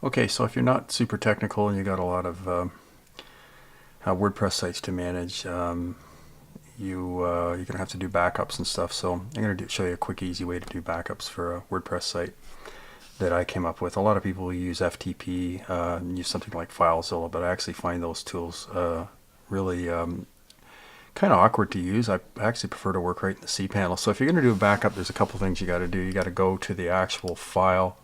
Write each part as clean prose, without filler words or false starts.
Okay, so if you're not super technical and you got a lot of WordPress sites to manage, you're gonna have to do backups and stuff. So I'm gonna show you a quick, easy way to do backups for a WordPress site that I came up with. A lot of people use FTP, and use something like FileZilla, but I actually find those tools really kind of awkward to use. I actually prefer to work right in the Cpanel. So if you're going to do a backup, there's a couple things you got to do. You got to go to the actual file.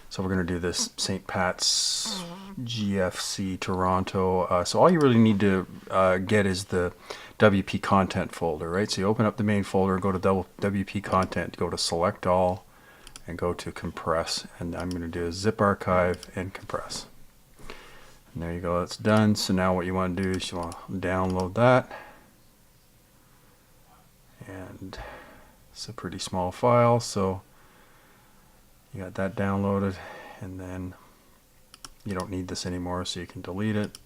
So we're going to do this St. Pat's GFC Toronto. So all you really need to get is the WP content folder, right? So you open up the main folder, go to WP content, go to select all, and go to compress. And I'm going to do a zip archive and compress. And there you go, that's done. So now what you want to do is you want to download that. And it's a pretty small file, so you got that downloaded, and then you don't need this anymore, so you can delete it,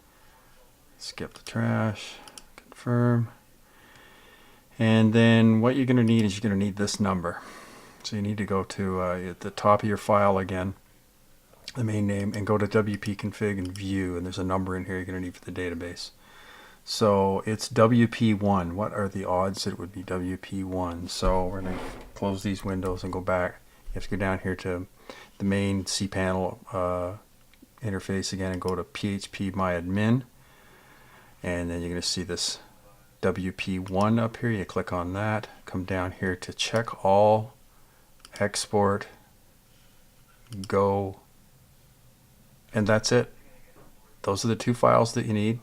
skip the trash, confirm, and then what you're going to need is you're going to need this number. So you need to go to at the top of your file again, the main name, and go to WP config and view, and there's a number in here you're going to need for the database. So it's WP1. What are the odds that it would be WP1? So we're going to close these windows and go back. You have to go down here to the main Cpanel interface again and go to PHP myadmin. And then you're going to see this WP1 up here. You click on that. Come down here to check all, export, go, and that's it. Those are the two files that you need.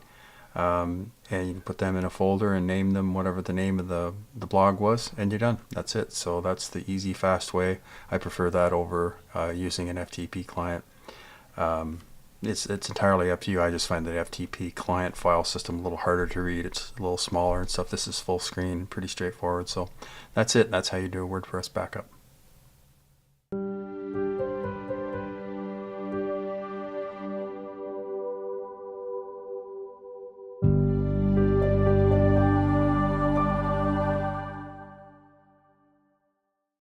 And you can put them in a folder and name them whatever the name of the blog was, and you're done. That's it. So that's the easy, fast way. I prefer that over using an FTP client. It's entirely up to you. I just find the FTP client file system a little harder to read. It's a little smaller and stuff. This is full screen, pretty straightforward. So that's it. That's how you do a WordPress backup.